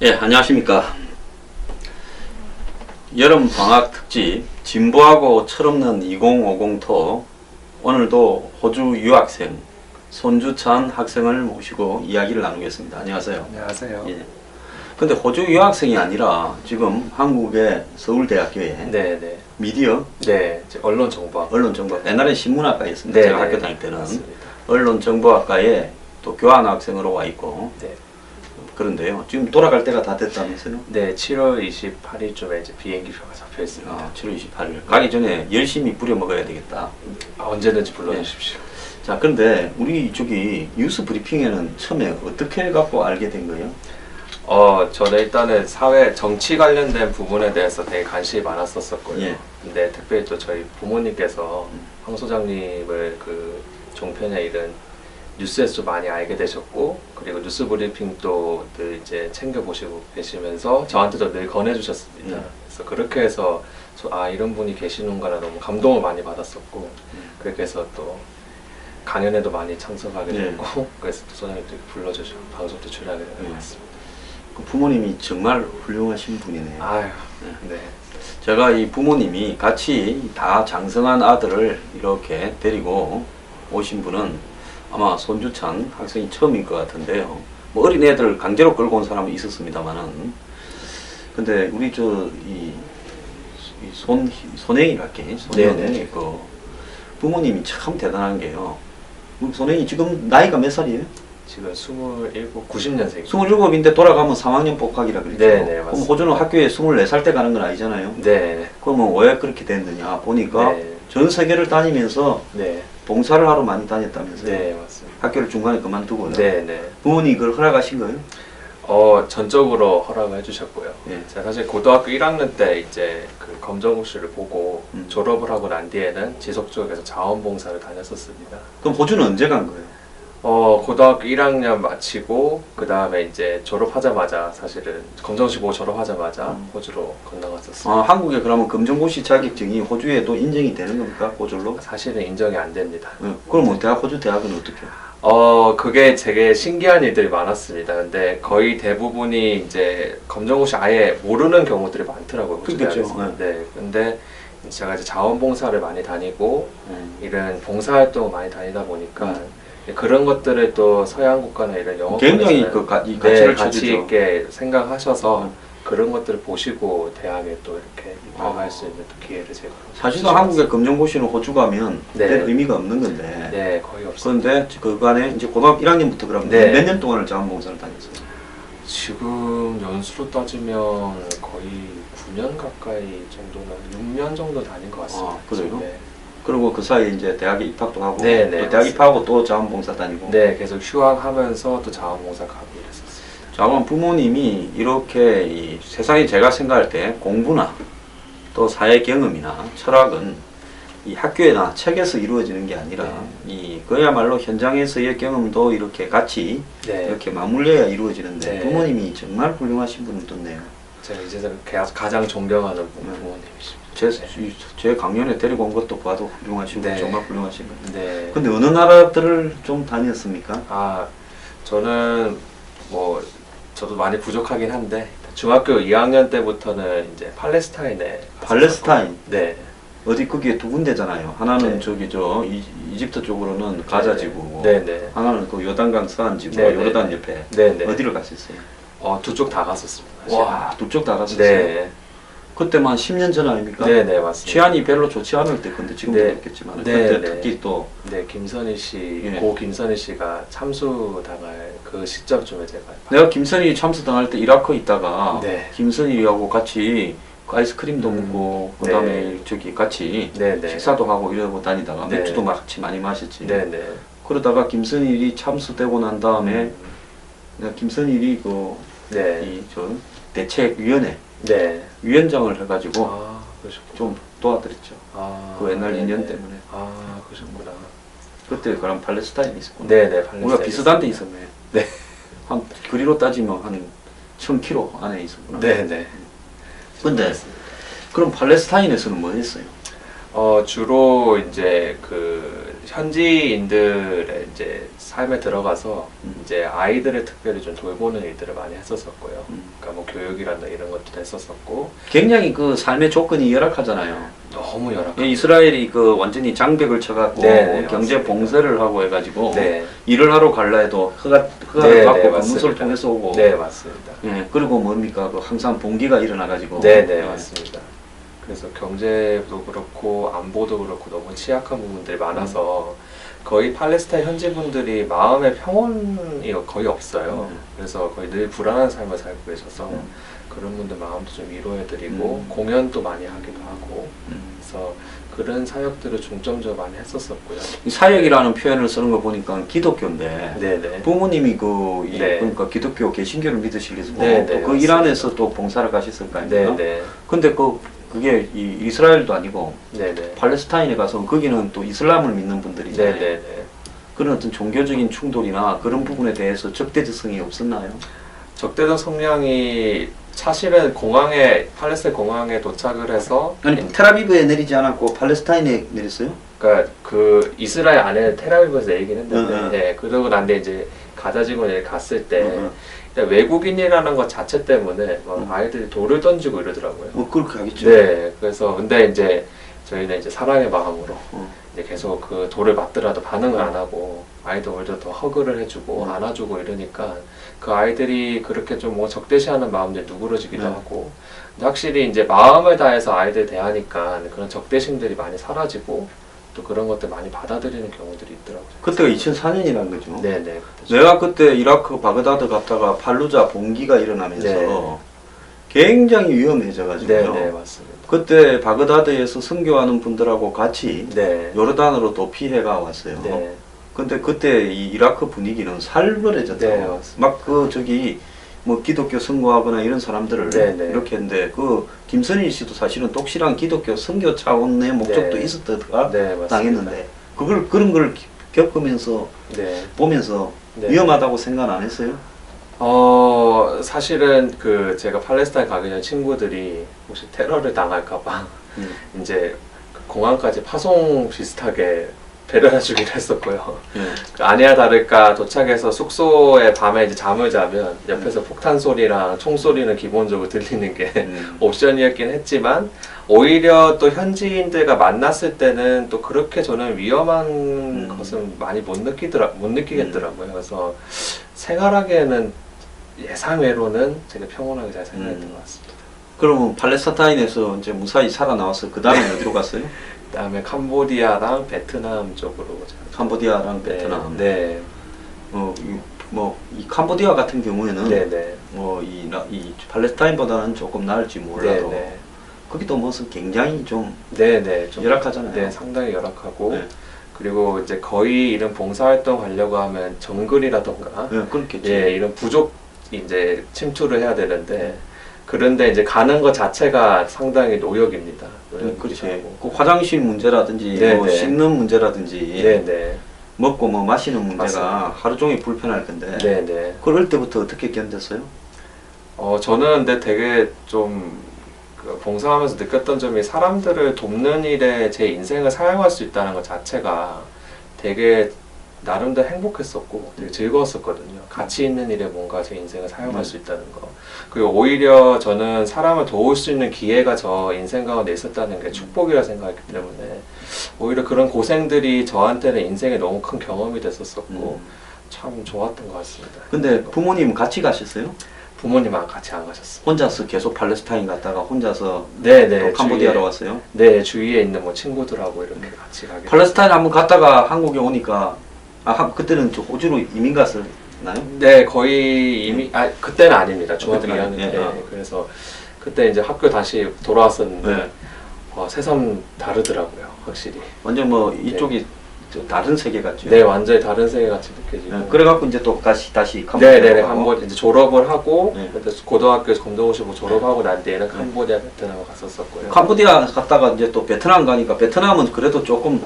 예, 안녕하십니까. 여름 방학 특집 진보하고 철없는 2050 투어. 오늘도 호주 유학생 손주찬 학생을 모시고 이야기를 나누겠습니다. 안녕하세요. 안녕하세요. 예. 근데 호주 유학생이 아니라 지금 한국의 서울대학교에 네네. 미디어 네, 언론정보학. 언론정보학, 옛날에 신문학과였습니다. 네, 제가 네, 학교 다닐 때는 맞습니다. 언론정보학과에 또 교환학생으로 와 있고 네. 그런데요. 지금 돌아갈 때가 다 됐다면서요? 네, 7월 28일쯤에 이제 비행기표가 잡혀 있습니다. 아, 7월 28일. 가기 전에 열심히 부려 먹어야 되겠다. 언제든지 불러주십시오. 자, 그런데 우리 저기 뉴스 브리핑에는 처음에 어떻게 갖고 알게 된 거예요? 저는 일단은 사회 정치 관련된 부분에 대해서 되게 관심이 많았었고요. 예. 근데 특별히 또 저희 부모님께서 황 소장님을 그 종편에 이른 뉴스에서 좀 많이 알게 되셨고, 그리고 뉴스 브리핑도 늘 이제 챙겨 보시고 계시면서 저한테도 늘 권해주셨습니다. 그래서 그렇게 해서 이런 분이 계시는구나 너무 감동을 많이 받았었고, 그렇게 해서 또 강연에도 많이 참석하게 됐고, 그래서 또 소장님도 이렇게 불러주시고 방송도 출연하게 되었습니다. 그 부모님이 정말 훌륭하신 분이네요. 아유, 네. 제가 이 부모님이 같이 다 장성한 아들을 이렇게 데리고 오신 분은 아마 손주찬 학생이 처음일 것 같은데요. 뭐 어린 애들 강제로 끌고 온 사람은 있었습니다만은, 근데 우리 손행이랄게 손행이 그 부모님이 참 대단한 게요. 우리 손행이 지금 나이가 몇 살이에요? 지금 27, 90년생. 27인데 돌아가면 3학년 복학이라 그랬죠. 네네, 그럼 맞습니다. 호주는 학교에 24살 때 가는 건 아니잖아요. 네. 그러면 왜 그렇게 됐느냐 보니까 네. 전 세계를 다니면서 네. 봉사를 하러 많이 다녔다면서요. 네, 맞습니다. 학교를 중간에 그만두고요. 네, 네. 부모님이 그걸 허락하신 거예요? 전적으로 허락을 해주셨고요. 예. 제가 사실 고등학교 1학년 때 이제 그 검정고시를 보고 졸업을 하고 난 뒤에는 지속적으로 계속 자원봉사를 다녔었습니다. 그럼 호주는 언제 간 거예요? 고등학교 1학년 마치고 그 다음에 이제 졸업하자마자 사실은 검정고시 보고 졸업하자마자 호주로 건너갔었어요. 한국에 그러면 검정고시 자격증이 호주에도 인정이 되는 겁니까? 호주로? 사실은 인정이 안 됩니다. 그럼 호주 대학은 어떻게 해요? 그게 되게 신기한 일들이 많았습니다. 근데 거의 대부분이 이제 검정고시 아예 모르는 경우들이 많더라고요. 호주 그렇겠죠. 대학에서. 네. 근데 제가 이제 자원봉사를 많이 다니고 이런 봉사활동을 많이 다니다 보니까 그런 것들을 또 서양 국가나 이런 영어 굉장히 이 가치를 가치 쳐주죠. 있게 생각하셔서 그런 것들을 보시고 대학에 또 이렇게 입학할 수 있는 또 기회를 제가 사실은 한국의 검정고시는 호주 가면 네. 별 의미가 없는 건데. 네, 거의 없습니다. 그런데 그간에 이제 고등학교 1학년부터 그러면 네. 몇 년 동안을 자원봉사를 다녔어요? 지금 연수로 따지면 거의 9년 가까이 정도는 6년 정도 다닌 것 같습니다. 아, 그래요? 네. 그리고 그 사이에 이제 대학에 입학도 하고 네, 또 네, 대학 맞습니다. 입학하고 또 자원봉사 다니고. 네, 계속 휴학하면서 또 자원봉사 가고 이랬었어요. 자, 그럼 부모님이 이렇게 이 세상에 제가 생각할 때 공부나 또 사회 경험이나 철학은 이 학교나 책에서 이루어지는 게 아니라 이 그야말로 현장에서의 경험도 이렇게 같이 네. 이렇게 맞물려야 이루어지는데 네. 부모님이 정말 훌륭하신 분을 뒀네요. 제가 이제 가장 존경하는 부모님이십니다. 제 강연에 데리고 온 것도 봐도 훌륭하시고 네. 정말 훌륭하신 거예요. 네. 근데 어느 나라들을 좀 다녔습니까? 저는 저도 많이 부족하긴 한데 중학교 2학년 때부터는 이제 팔레스타인에 팔레스타인? 네. 어디 그게 두 군데잖아요. 하나는 네. 저기 이집트 쪽으로는 가자 지구고, 네네. 하나는 그 요단강 서안 지구, 네네. 요르단 옆에. 네네. 어디를 갔었어요? 두 쪽 다 갔었습니다. 사실. 와, 두 쪽 다 갔었어요. 네. 그때만 10년 전 아닙니까? 네네, 맞습니다. 치안이 별로 좋지 않을 때, 근데 지금도 네. 그렇겠지만 네, 그때 네. 특히 또 네, 김선희 씨, 예. 고 김선희 씨가 참수당할 그 시점쯤에 제가 내가 김선일이 참수당할 때 이라크에 있다가 네. 김선일이하고 같이 아이스크림도 먹고 그 다음에 네. 저기 같이 네네. 식사도 하고 이러고 다니다가 네. 맥주도 같이 많이 마셨지. 네네. 그러다가 김선일이 참수되고 난 다음에 내가 김선일이 네. 저 대책위원회 네. 위원장을 해가지고 그러셨구나. 좀 도와드렸죠. 그 옛날 네네. 인연 때문에. 그러셨구나. 그때 그럼 팔레스타인이 있었구나. 네네. 우리가 비슷한 데 있었네. 네. 한 거리로 따지면 한 1000km 안에 있었구나. 네네. 근데 그럼 팔레스타인에서는 뭐 했어요? 주로 이제 그 현지인들의 이제 삶에 들어가서 이제 아이들을 특별히 좀 돌보는 일들을 많이 했었었고요. 그러니까 뭐 교육이란다 이런 것도 했었었고 굉장히 그 삶의 조건이 열악하잖아요. 너무 열악하고 이스라엘이 그 완전히 장벽을 쳐갖고 네, 경제 맞습니다. 봉쇄를 하고 해가지고 네, 일을 하러 갈라 해도 허가를 네, 받고 네, 검문소를 맞습니다. 통해서 오고 네 맞습니다. 예, 그리고 뭡니까 그 항상 봉기가 일어나가지고 네 예. 맞습니다. 그래서 경제도 그렇고 안보도 그렇고 너무 취약한 부분들이 많아서 거의 팔레스타인 현지 분들이 마음의 평온이 거의 없어요. 그래서 거의 늘 불안한 삶을 살고 계셔서 그런 분들 마음도 좀 위로해드리고 공연도 많이 하기도 하고 그래서 그런 사역들을 중점적으로 많이 했었었고요. 이 사역이라는 표현을 쓰는 거 보니까 기독교인데 네네. 부모님이 그 네. 그러니까 기독교 개신교를 믿으시려서 네, 네, 그 일 안에서 또 봉사를 가셨을 거 아닙니까? 네네. 근데 그게 이스라엘도 아니고 네네. 팔레스타인에 가서 거기는 또 이슬람을 믿는 분들이잖아요. 네네네. 그런 어떤 종교적인 충돌이나 그런 부분에 대해서 적대적성이 없었나요? 적대적 성향이 사실은 팔레스타인 공항에 도착을 해서 아니 테라비브에 내리지 않았고 팔레스타인에 내렸어요? 그러니까 그 이스라엘 안에 테라비브에서 내리긴 했는데 응, 응. 네, 그러고 난데 이제 가자지구에 갔을 때 응, 일단 외국인이라는 것 자체 때문에 막 응. 아이들이 돌을 던지고 이러더라고요. 뭐 그렇게 하겠죠. 네, 그래서 근데 이제 저희는 이제 사랑의 마음으로 응. 이제 계속 그 돌을 맞더라도 반응을 안 하고 아이들 오히려 더 허그를 해주고 안아주고 이러니까 그 아이들이 그렇게 좀 뭐 적대시하는 마음들이 누그러지기도 네. 하고 근데 확실히 이제 마음을 다해서 아이들 대하니까 그런 적대심들이 많이 사라지고 또 그런 것들 많이 받아들이는 경우들이 있더라고요. 그때가 2004년이라는 거죠. 네네. 내가 그때 이라크 바그다드 갔다가 팔루자 봉기가 일어나면서 네. 굉장히 위험해져가지고요. 네네 맞습니다. 그때 바그다드에서 선교하는 분들하고 같이 네. 요르단으로 또 피해가 왔어요. 네. 근데 그때 이 이라크 분위기는 살벌해졌죠. 네, 맞습니다. 막 그 저기 뭐 기독교 선거하거나 이런 사람들을 네. 이렇게 했는데 그 김선일 씨도 사실은 독실한 기독교 선교 차원의 목적도 네. 있었다가 네 맞습니다. 당했는데 그런 걸 겪으면서 네. 보면서 네. 위험하다고 생각 안 했어요? 사실은 그 제가 팔레스타인 가기 전 친구들이 혹시 테러를 당할까봐 이제 그 공항까지 파송 비슷하게 데려다주기로 했었고요. 아니야 다를까 도착해서 숙소에 밤에 이제 잠을 자면 옆에서 폭탄 소리랑 총 소리는 기본적으로 들리는 게 옵션이었긴 했지만 오히려 또 현지인들과 만났을 때는 또 그렇게 저는 위험한 것은 많이 못 느끼겠더라고요. 그래서 생활하기에는 예상외로는 되게 평온하게 잘 생활했던 것 같습니다. 그러면 팔레스타인에서 이제 무사히 살아나와서 그 다음에 어디로 갔어요? 그다음에 캄보디아랑 베트남 쪽으로 캄보디아랑 베트남. 네. 이 캄보디아 같은 경우에는 네네. 이 팔레스타인보다는 조금 나을지 몰라도 네네. 거기도 모습 굉장히 좀 네네. 좀 열악하잖아요. 네, 상당히 열악하고 네. 그리고 이제 거의 이런 봉사활동 하려고 하면 정글이라던가 네, 그렇겠지. 예, 이런 부족 이제 침투를 해야 되는데 그런데 이제 가는 것 자체가 상당히 노역입니다. 그렇지. 그 화장실 문제라든지 네네. 뭐 씻는 문제라든지 네네. 먹고 뭐 마시는 문제가 맞습니다. 하루 종일 불편할 건데 네네. 그럴 때부터 어떻게 견뎠어요? 저는 근데 되게 좀그 봉사하면서 느꼈던 점이 사람들을 돕는 일에 제 인생을 사용할 수 있다는 것 자체가 되게 나름대로 행복했었고 되게 즐거웠었거든요. 가치 있는 일에 뭔가 제 인생을 사용할 수 있다는 거. 그리고 오히려 저는 사람을 도울 수 있는 기회가 저 인생 가운데 있었다는 게 축복이라 생각했기 때문에 오히려 그런 고생들이 저한테는 인생에 너무 큰 경험이 됐었었고 참 좋았던 것 같습니다. 근데 부모님 같이 가셨어요? 부모님하고 같이 안 가셨습니다. 혼자서 계속 팔레스타인 갔다가 혼자서 네네. 또 캄보디아로 왔어요? 네, 주위에 있는 뭐 친구들하고 이렇게 같이 가게. 팔레스타인 한번 갔다가 한국에 오니까 그때는 저 호주로 이민 갔었나요? 네, 거의 이미 그때는 아닙니다. 중학교 그때는 2학년 아니에요? 때. 예. 그래서 그때 이제 학교 다시 돌아왔었는데 네. 새삼 다르더라고요, 확실히. 완전 뭐 이쪽이 저 다른 세계 같죠? 네, 완전히 다른 세계 같이 느껴지고. 네, 그래갖고 이제 또 다시 캄보디아로 네네, 가고. 캄보디아 이제 졸업을 하고 네. 그때 고등학교에서 검정고시고 졸업하고 난 뒤에는 캄보디아, 베트남을 갔었었고요. 캄보디아 갔다가 이제 또 베트남 가니까 베트남은 그래도 조금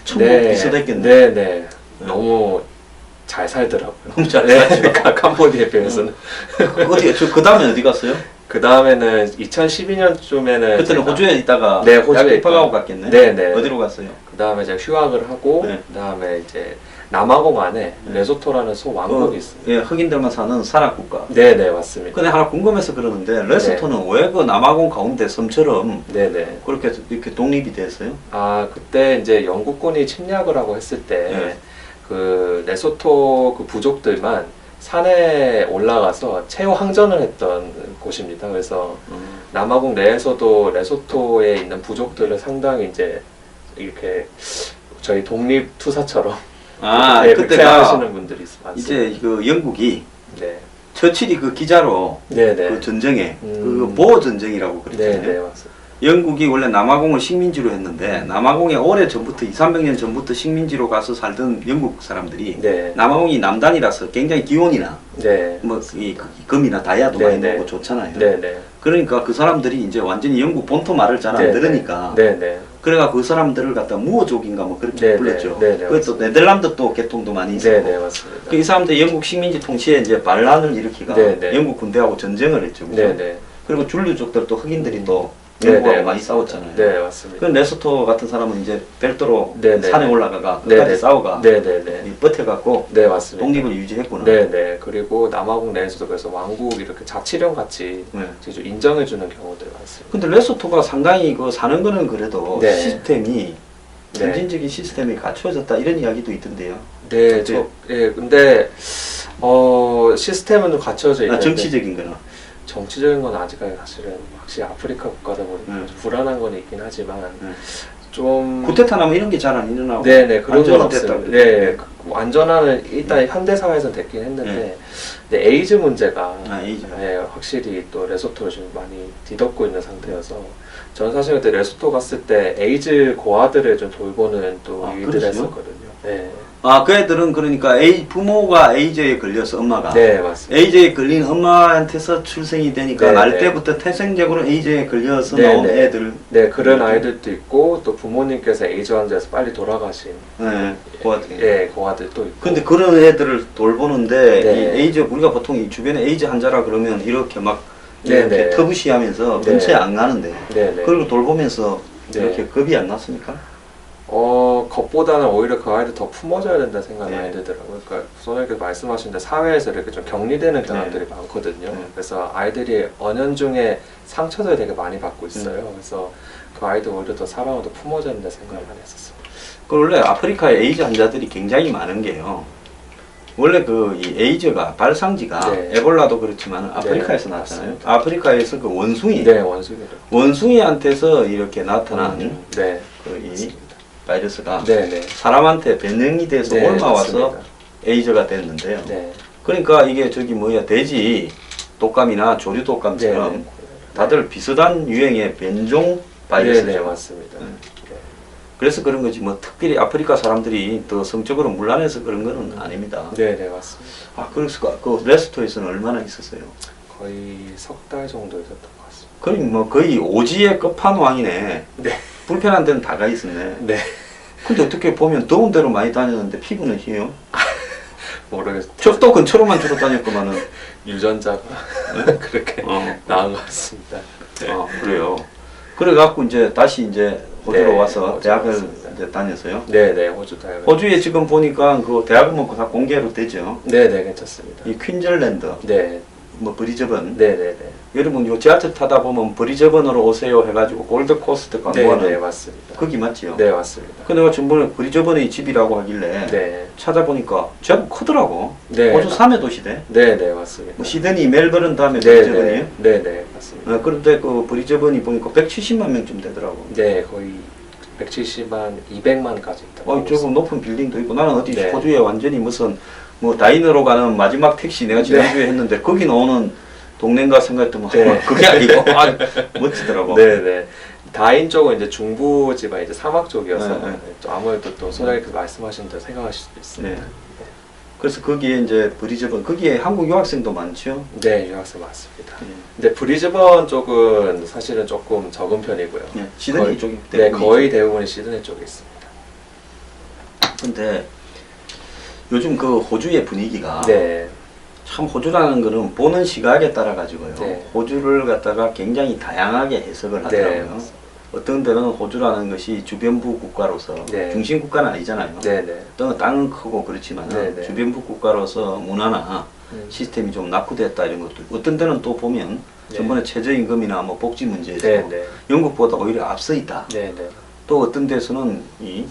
천국 비슷했겠네. 네네. 너무 잘 살더라고요. 너무 잘 네, 살죠. 그러니까 캄보디아에 비해서는. 그 다음에 어디 갔어요? 그 다음에는 2012년쯤에는 그때는 호주에 있다가 네, 호주에 대학 입학하고 있다가. 갔겠네. 네네. 어디로 갔어요? 그 다음에 제가 휴학을 하고 네. 그 다음에 이제 남아공 안에 네. 레소토라는 소왕국이 그, 있습니다. 예, 흑인들만 사는 산악국가. 네네 맞습니다. 근데 하나 궁금해서 그러는데 레소토는 왜 그 남아공 가운데 섬처럼 네네. 그렇게 이렇게 독립이 됐어요? 아 그때 이제 영국군이 침략을 하고 했을 때 네. 그 레소토 그 부족들만 산에 올라가서 최후 항전을 했던 곳입니다. 그래서 남아공 내에서도 레소토에 있는 부족들을 상당히 이제 이렇게 저희 독립 투사처럼 아, 네, 그때가 극세하시는 분들이 많습니다. 이제 그 영국이 네, 처칠이 그 기자로 네네, 그 전쟁에 음. 그 보호 전쟁이라고 그랬잖아요. 네네 맞습니다. 영국이 원래 남아공을 식민지로 했는데 남아공에 오래 전부터 200~300년 전부터 식민지로 가서 살던 영국 사람들이 네, 남아공이 남단이라서 굉장히 기온이나 네, 뭐이 금이나 다이아도 네, 많이 네. 나오고 좋잖아요. 네네, 그러니까 그 사람들이 이제 완전히 영국 본토 말을 잘 안 네, 들으니까 네네, 그래가 그 사람들을 갖다 무어족인가 뭐 그렇게 네, 불렀죠. 네, 네, 그것도 네덜란드 또 계통도 많이 있었고. 네네 맞습니다. 그 이 사람들 영국 식민지 통치에 이제 반란을 일으키가 네, 네. 영국 군대하고 전쟁을 했죠. 그죠? 네네, 그리고 줄류족들도 흑인들이 또 네, 영국하고 네, 많이 맞습니다. 싸웠잖아요. 네 맞습니다. 그 레소토 같은 사람은 이제 별도로 네, 네, 산에 네. 올라가가 네, 끝까지 네. 싸우가 네네네, 버텨갖고 네 맞습니다. 독립을 유지했구나. 네네 그리고 남아공 내에서도 그래서 왕국 이렇게 자치령 같이 네. 좀 인정해주는 경우들이 많습니다. 근데 레소토가 상당히 그 사는 거는 그래도 네. 시스템이 네. 점진적인 시스템이 갖춰졌다 이런 이야기도 있던데요. 네, 어때요? 근데 시스템은 좀 갖춰져 있는데 정치적인 거는. 정치적인 건 아직까지 사실은 확실히 아프리카 국가다 보니까 좀 불안한 건 있긴 하지만 네. 좀 구테타 나면 이런 게 잘 안 일어나고. 네네 그런 건 안전은 됐다 없습니다. 그래요. 네, 완전한 일단 현대 사회에서는 됐긴 했는데 네. 근데 에이즈 문제가 아, 에이즈. 네, 확실히 또 레소토를 좀 많이 뒤덮고 있는 상태여서 저는 사실 그때 레소토 갔을 때 에이즈 고아들을 좀 돌보는 또 아, 일들을 그러세요? 했었거든요. 네, 아, 그 애들은 그러니까 부모가 에이즈에 걸려서 엄마가 네 맞습니다. 에이즈에 걸린 엄마한테서 출생이 되니까 네, 날 네. 때부터 태생적으로 에이즈에 걸려서 네, 나온 네. 애들. 네 그런 아이들도 있고 또 부모님께서 에이즈 환자에서 빨리 돌아가신 네, 고아들. 예 고아들도 있고. 근데 그런 애들을 돌보는데 네. 이 에이즈 우리가 보통 이 주변에 에이즈 환자라 그러면 이렇게 막 네, 이렇게 네. 터부시하면서 네. 근처에 안 가는데 네네. 그리고 돌보면서 네. 이렇게 겁이 안 났습니까? 것보다는 오히려 그 아이들 더 품어줘야 된다 생각이 네. 많이 들더라고요. 그러니까 소장님께서 말씀하신데 사회에서 이렇게 좀 격리되는 경향들이 많거든요. 네. 그래서 아이들이 언연중에 상처를 되게 많이 받고 있어요. 그래서 그 아이들 오히려 더 사랑을 더 품어줘야 된다 생각을 많이 했었어요. 그 원래 아프리카에 에이즈 환자들이 굉장히 많은 게요. 원래 그 이 에이즈가 발상지가 네. 에볼라도 그렇지만 아프리카에서 네, 나왔잖아요. 맞습니다. 아프리카에서 그 원숭이, 네, 원숭이들. 원숭이한테서 이렇게 나타난 네, 그 이 맞습니다. 바이러스가 네, 네. 사람한테 변형이 돼서 네, 옮아와서 맞습니다. 에이즈가 됐는데요. 네, 그러니까 이게 저기 뭐야 돼지 독감이나 조류 독감처럼 네, 네. 다들 비슷한 유행의 변종 바이러스죠. 네, 네, 맞습니다. 네. 네. 그래서 그런 거지 뭐 특별히 아프리카 사람들이 더 성적으로 문란해서 그런 거는 아닙니다. 네, 네, 맞습니다. 아 그래서 그 레스토에서는 얼마나 있었어요? 거의 석 달 정도 있었던 것 같습니다. 거의 뭐 거의 오지의 끝판왕이네. 네. 불편한 데는 다 가 있었네. 네. 근데 어떻게 보면 더운 데로 많이 다녔는데 피부는 희요? 모르겠어요. 척도 근처로만 주로 다녔구만은. 유전자가 그렇게 어. 나은 것 같습니다. 네. 아 그래요. 그래갖고 이제 다시 이제 호주로 네, 와서 호주로 대학을 왔습니다. 이제 다녔어요. 네네 호주 대학을. 호주에 지금 보니까 그 대학은 뭐 다 공개로 되죠. 네네 괜찮습니다. 이 퀸즐랜드, 네. 뭐 브리즈번. 네네네. 여러분 요 지하철 타다 보면 브리즈번으로 오세요 해가지고 골드코스트 광고하는 네네 맞습니다. 거기 맞지요? 네 맞습니다. 그 내가 전번에 브리즈번의 집이라고 하길래 네. 찾아보니까 제법 크더라고. 네. 호주 3회 도시대. 네네 맞습니다. 뭐 시드니, 멜버른 다음에 브리즈번이에요. 네네. 네네 맞습니다. 그런데 그 브리즈번이 보니까 170만 명쯤 되더라고. 네 거의 170만 200만까지 있다고. 조금 높은 빌딩도 있고 나는 어디 네. 호주에 완전히 무슨 뭐 다이너로 가는 마지막 택시 내가 지난주에 했는데 거기 나오는 동네인가 생각했더니 네. 그게 아니고 멋지더라고. 네네. 다인 쪽은 이제 중부 지방 이제 사막 쪽이어서 네, 네. 또 아무래도 또 소장님께서 말씀하신 대로 생각하실 수도 있습니다. 네. 그래서 거기에 이제 브리즈번 거기에 한국 유학생도 많죠. 네, 유학생 많습니다. 네. 근데 브리즈번 쪽은 사실은 조금 적은 편이고요. 네, 시드니 거의- 쪽이 네, 대부분이죠. 거의 대부분이 시드니 쪽에 있습니다. 근데 요즘 그 호주의 분위기가 네, 참 호주라는 거는 보는 시각에 따라 가지고요. 네. 호주를 갖다가 굉장히 다양하게 해석을 하더라고요. 어떤 데는 호주라는 것이 주변부 국가로서 네. 중심 국가는 아니잖아요. 네네. 어떤 땅은 크고 그렇지만 네, 네. 주변부 국가로서 문화나 시스템이 좀 낙후됐다 이런 것도 있고, 어떤 데는 또 보면 네. 전번에 최저임금이나 뭐 복지 문제에서 네네. 영국보다 오히려 앞서 있다. 네네. 또 어떤 데서는 이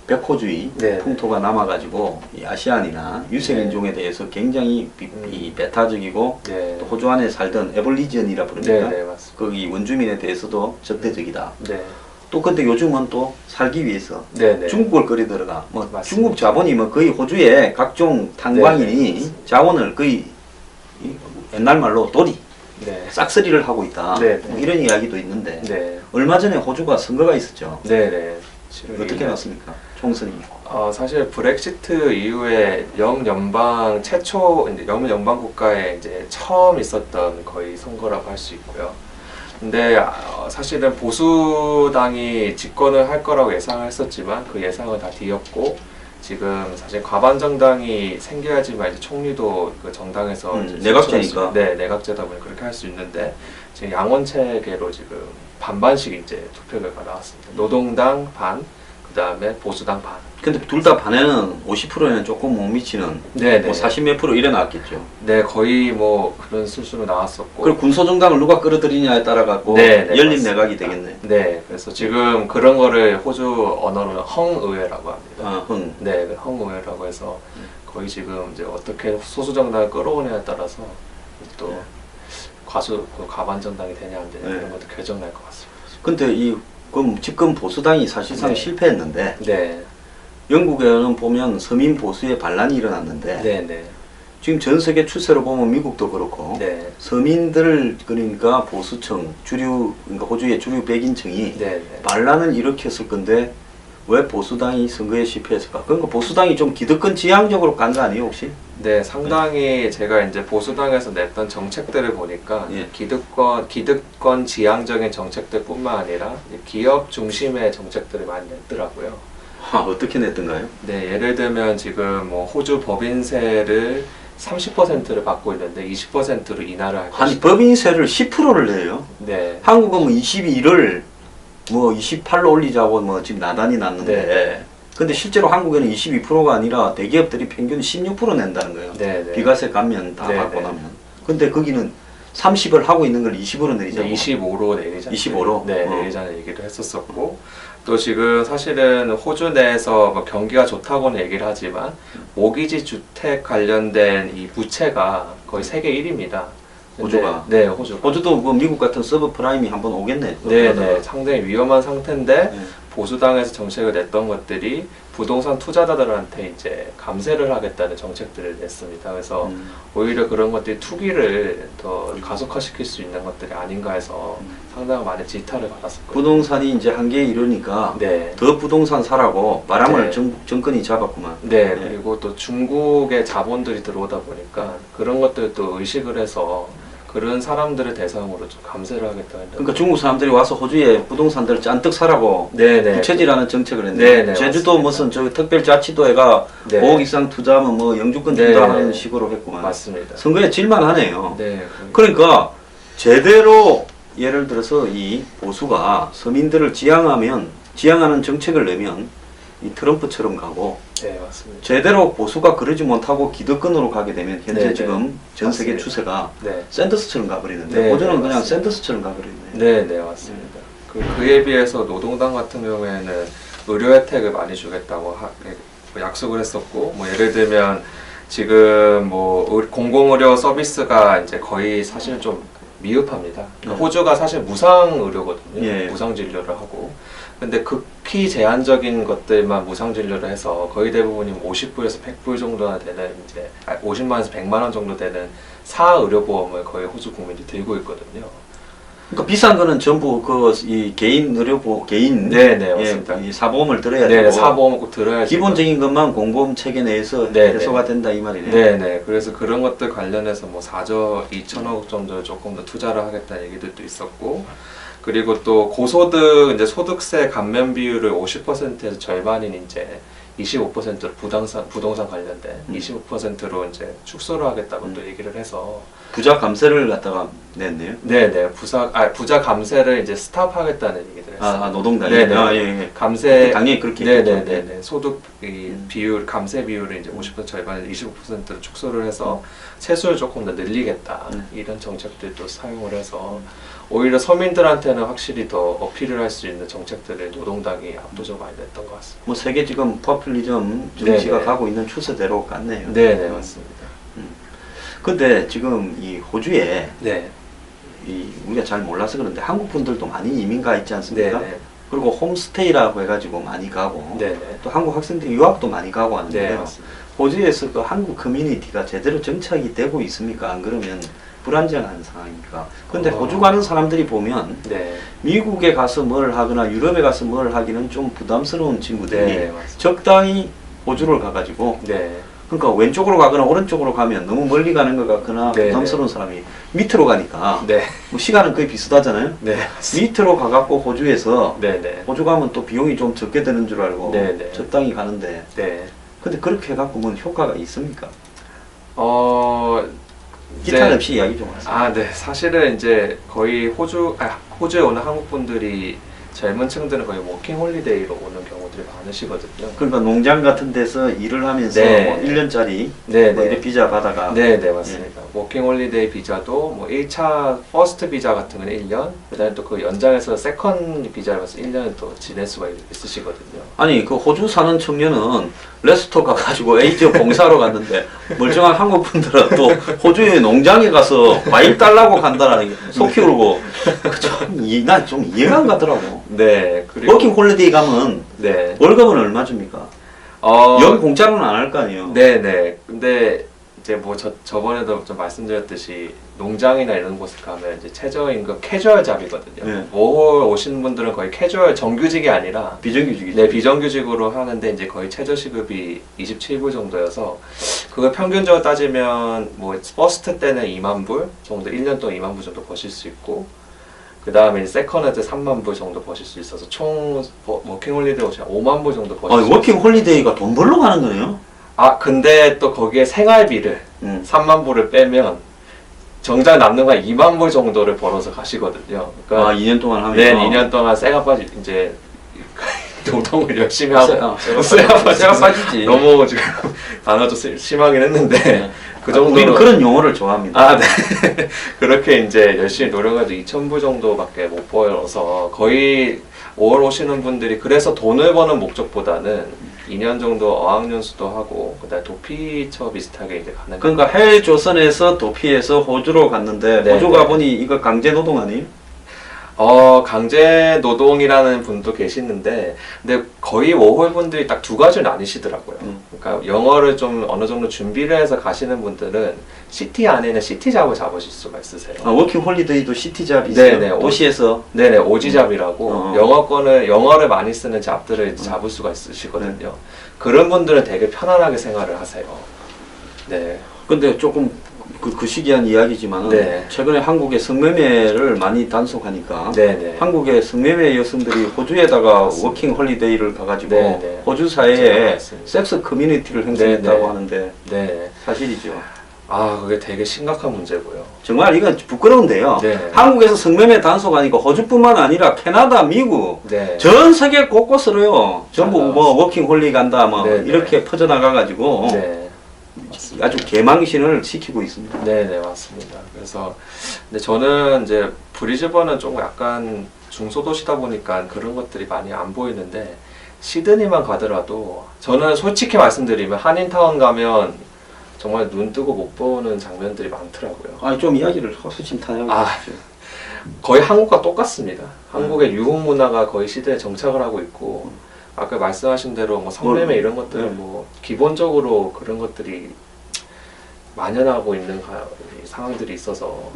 백호주의 네. 풍토가 남아가지고 이 아시안이나 유색인종에 대해서 굉장히 이 배타적이고 네. 또 호주 안에 살던 에볼리지언이라 부릅니까? 네네, 맞습니다. 거기 원주민에 대해서도 적대적이다. 네. 또 근데 요즘은 또 살기 위해서 네네. 중국을 끌이 들어가 뭐 맞습니다. 중국 자본이 뭐 거의 호주의 각종 탄광인이 네네. 자원을 거의 옛날 말로 도리 네. 싹쓸이를 하고 있다. 네네. 뭐 이런 이야기도 있는데 네. 얼마 전에 호주가 선거가 있었죠. 네네. 어떻게 났습니까? 총선이. 사실 브렉시트 이후에 영연방 최초 이제 영연방 국가에 이제 처음 있었던 거의 선거라고 할 수 있고요. 근데 사실은 보수당이 집권을 할 거라고 예상을 했었지만 그 예상은 다 뒤엎고 지금 사실 과반 정당이 생겨야지만 이제 총리도 그 정당에서 이제 내각제니까. 네, 내각제다 보니 그렇게 할 수 있는데 지금 양원 체계로 지금 반반씩 이제 투표 결과 나왔습니다. 노동당 반, 그 다음에 보수당 반. 근데 둘 다 반에는 50%에는 조금 못 미치는 네네. 뭐 40몇 프로 이래 나왔겠죠. 네, 거의 뭐 그런 수준으로 나왔었고. 그리고 군소정당을 누가 끌어들이냐에 따라 갖고 네, 네, 열린 맞습니다. 내각이 되겠네. 네, 그래서 지금 그런 거를 호주 언어로는 헝의회라고 합니다. 아, 흥. 네, 그 헝의회라고 해서 거의 지금 이제 어떻게 소수 정당을 끌어오냐에 따라서 또 네. 그 과반 정당이 되냐 안 되냐 네. 이런 것도 결정날 것 같습니다. 근데 이 그럼 집권 보수당이 사실상 네. 실패했는데 네, 영국에는 보면 서민 보수의 반란이 일어났는데 네, 네, 지금 전 세계 추세로 보면 미국도 그렇고 네, 서민들 그러니까 보수층 주류 그러니까 호주의 주류 백인층이 네, 네. 반란을 일으켰을 건데 왜 보수당이 선거에 실패했을까? 그러니까 보수당이 좀 기득권 지향적으로 간 거 아니에요 혹시? 네, 상당히 제가 이제 보수당에서 냈던 정책들을 보니까 예. 기득권 지향적인 정책들뿐만 아니라 이제 기업 중심의 정책들을 많이 냈더라고요. 아, 어떻게 냈던가요? 네, 예를 들면 지금 뭐 호주 법인세를 30%를 받고 있는데 20%로 인하를 할 아니 것이다. 법인세를 10%를 내요. 네, 한국은 뭐 22를 뭐 28로 올리자고 뭐 지금 나단이 났는데 네. 근데 실제로 한국에는 22%가 아니라 대기업들이 평균 16% 낸다는 거예요. 네, 네. 비과세 감면 다 네, 받고 네. 나면. 근데 거기는 30을 하고 있는 걸 20으로 내리자고. 25로 내리자는 25로? 네, 내리자는 얘기를 했었었고 또 지금 사실은 호주 내에서 뭐 경기가 좋다고는 얘기를 하지만 모기지 주택 관련된 이 부채가 거의 세계 1위입니다. 호주가? 네, 호주. 호주도 뭐 미국 같은 서브 프라임이 한번 오겠네. 네, 네, 상당히 위험한 상태인데 네. 보수당에서 정책을 냈던 것들이 부동산 투자자들한테 이제 감세를 하겠다는 정책들을 냈습니다. 그래서 오히려 그런 것들이 투기를 더 가속화시킬 수 있는 것들이 아닌가 해서 상당히 많은 지탄을 받았었거든요. 부동산이 이제 한계에 이르니까 네. 더 부동산 사라고 바람을 네. 정권이 잡았구만. 네, 네. 그리고 또 중국의 자본들이 들어오다 보니까 그런 것들도 의식을 해서 그런 사람들을 대상으로 좀 감세를 하겠다 했는데. 그러니까 중국 사람들이 와서 호주에 부동산들 잔뜩 사라고 네네. 부채질하는 정책을 했는데 네네, 제주도 맞습니다. 무슨 저 특별자치도회가 네. 5억 이상 투자하면 뭐 영주권 네. 준다 하는 식으로 했구만. 맞습니다. 선거에 질만하네요. 네. 그러니까 제대로 예를 들어서 이 보수가 서민들을 지향하는 정책을 내면 이 트럼프처럼 가고 네, 맞습니다. 제대로 보수가 그러지 못하고 기득권으로 가게 되면 현재 네네. 지금 전 세계 맞습니다. 추세가 네. 샌더스처럼 가버리는데 네, 호주는 네, 그냥 맞습니다. 샌더스처럼 가버리네. 네, 네, 맞습니다. 그에 비해서 노동당 같은 경우에는 의료 혜택을 많이 주겠다고 약속을 했었고, 뭐 예를 들면 지금 뭐 공공의료 서비스가 이제 거의 사실 좀 미흡합니다. 그러니까 호주가 사실 무상 의료거든요. 예. 무상 진료를 하고. 근데 극히 제한적인 것들만 무상 진료를 해서 거의 대부분이 50불에서 100불 정도나 되는 이제 50만 원에서 100만 원 정도 되는 사 의료보험을 거의 호주 국민들이 들고 있거든요. 그러니까 비싼 거는 전부 그 이 개인 개인 네네, 맞습니다. 이 사보험을 들어야 네, 되고 사보험을 꼭 들어야지. 기본적인 것만 공보험 체계 내에서 네, 해소가 된다 이 말이네. 네네. 그래서 그런 것들 관련해서 뭐 4조 2천억 정도 조금 더 투자를 하겠다는 얘기들도 있었고, 그리고 또 고소득 이제 소득세 감면 비율을 50%에서 절반인 이제 25%로 부동산 관련된 25%로 이제 축소를 하겠다고 또 얘기를 해서 부자 감세를 갖다가 냈네요. 네네 부자 감세를 이제 스탑하겠다는 얘기를 했어요. 노동당이. 네네. 아, 예, 예. 감세 당연히 그렇게 했죠. 네네네 소득 비율 감세 비율을 이제 50% 절반을 25%로 축소를 해서 세수를 조금 더 늘리겠다 이런 정책들도 사용을 해서 오히려 서민들한테는 확실히 더 어필을 할 수 있는 정책들을 노동당이 압도적으로 많이 냈던 것 같습니다. 뭐 세계 지금 포퓰리즘 정치가 네네. 가고 있는 추세대로 같네요. 네네 맞습니다. 근데 지금 이 호주에 네. 우리가 잘 몰라서 그런데 한국 분들도 많이 이민 가 있지 않습니까? 네네. 그리고 홈스테이라고 해가지고 많이 가고 네네. 또 한국 학생들이 유학도 많이 가고 네 하는데요. 맞습니다. 호주에서 그 한국 커뮤니티가 제대로 정착이 되고 있습니까? 안 그러면 불안정한 상황입니까? 근데 호주 가는 사람들이 보면 네. 미국에 가서 뭘 하거나 유럽에 가서 뭘 하기는 좀 부담스러운 친구들이 네 맞습니다. 적당히 호주를 가가지고 네. 그러니까 왼쪽으로 가거나 오른쪽으로 가면 너무 멀리 가는 것 같거나 네, 부담스러운 사람이 밑으로 가니까 네. 뭐 시간은 거의 비슷하잖아요. 네. 밑으로 가갖고 호주에서 네네. 호주 가면 또 비용이 좀 적게 드는 줄 알고 네, 네. 적당히 가는데 네. 근데 그렇게 해갖고 뭐 효과가 있습니까? 이제- 기탄 없이 이야기 좀 하세요. 아, 네. 사실은 이제 거의 호주에 오는 한국 분들이 젊은 층들은 거의 워킹 홀리데이로 오는 경우들이 많으시거든요. 그러니까 농장 같은 데서 일을 하면서 네. 뭐 1년짜리 네, 뭐 네. 이렇게 비자 받아가 네, 네, 맞습니다. 워킹 홀리데이 비자도 뭐 1차 퍼스트 비자 같은 건 1년, 그다음에 또 그 연장해서 세컨 비자를 봐서 1년 또 지낼 수가 있으시거든요. 아니 그 호주 사는 청년은 레스토 가가지고 에이지어 봉사하러 갔는데 멀쩡한 한국 분들은 또 호주의 농장에 가서 과일 딸라고 간다라는 게 소 키우고 난 좀 이해가 안 가더라고. 네, 그리고 워킹 홀리데이 가면 네. 월급은 얼마 줍니까? 연 공짜로는 안 할 거 아니에요. 네네. 근데 이제 뭐 저번에도 좀 말씀드렸듯이 농장이나 이런 곳에 가면 이제 최저임금 캐주얼 잡이거든요. 네. 5월 오시는 분들은 거의 캐주얼 정규직이 아니라 비정규직이죠. 네, 비정규직으로 하는데 이제 거의 최저 시급이 27불 정도여서 그걸 평균적으로 따지면 뭐 퍼스트 때는 2만 불 정도 1년 동안 2만 불 정도 버실 수 있고 그 다음에 세컨드 때 3만 불 정도 버실 수 있어서 총 워킹 홀리데이 오시면 5만 불 정도 버실 수 있어요. 워킹 홀리데이가 돈 벌러 가는 거네요. 아 근데 또 거기에 생활비를 3만 불을 빼면 정작 남는 건 2만 불 정도를 벌어서 가시거든요. 그러니까 2년 동안 하면. 네, 2년 동안 쇠가 빠지 이제 노동을 열심히 하고 쇠가 빠지지. 너무 지금 단어 좀 심하긴 했는데 네. 그 정도로 우리는 그런 용어를 좋아합니다. 아, 네. 그렇게 이제 열심히 노력해도 2,000불 정도밖에 못 벌어서 거의 5월 오시는 분들이 그래서 돈을 버는 목적보다는 2년 정도 어학연수도 하고 그다음에 도피처 비슷하게 이제 가는 그러니까 해외 조선에서 도피해서 호주로 갔는데 네, 호주 네. 가보니 이거 강제 노동 아니에요? 강제 노동이라는 분도 계시는데 근데 거의 워홀 분들이 딱 두 가지로 나뉘시더라고요. 그러니까 영어를 좀 어느 정도 준비를 해서 가시는 분들은 시티 안에는 시티잡을 잡으실 수가 있으세요. 워킹 홀리데이도 시티잡이 있어요. 네, 네. 도시에서. 네네 오지잡이라고 영어를 많이 쓰는 잡들을 잡을 수가 있으시거든요. 그런 분들은 되게 편안하게 생활을 하세요. 네. 근데 조금 그 시기한 이야기지만 네. 최근에 한국의 성매매를 많이 단속하니까 네네. 한국의 성매매 여성들이 호주에다가 워킹 홀리데이를 가가지고 네네. 호주 제가 사회에 맞습니다. 섹스 커뮤니티를 형성했다고 네네. 하는데 네. 사실이죠. 그게 되게 심각한 문제고요. 정말 이건 부끄러운데요. 네. 한국에서 성매매 단속하니까 호주뿐만 아니라 캐나다, 미국 네. 전 세계 곳곳으로요. 전부 맞아요. 뭐 워킹 홀리 간다 뭐 네네. 이렇게 퍼져나가가지고 네. 아주 개망신을 시키고 있습니다. 네네 맞습니다. 그래서 근데 저는 이제 브리즈번은 좀 약간 중소도시다 보니까 그런 것들이 많이 안 보이는데 시드니만 가더라도 저는 솔직히 말씀드리면 한인타운 가면 정말 눈 뜨고 못 보는 장면들이 많더라고요. 아니 좀 이야기를 허수심탄회하게 하시죠. 거의 한국과 똑같습니다. 한국의 유흥 문화가 거의 시대에 정착을 하고 있고 아까 말씀하신 대로 뭐 성매매 이런 것들은 뭐 기본적으로 그런 것들이 만연하고 있는 상황들이 있어서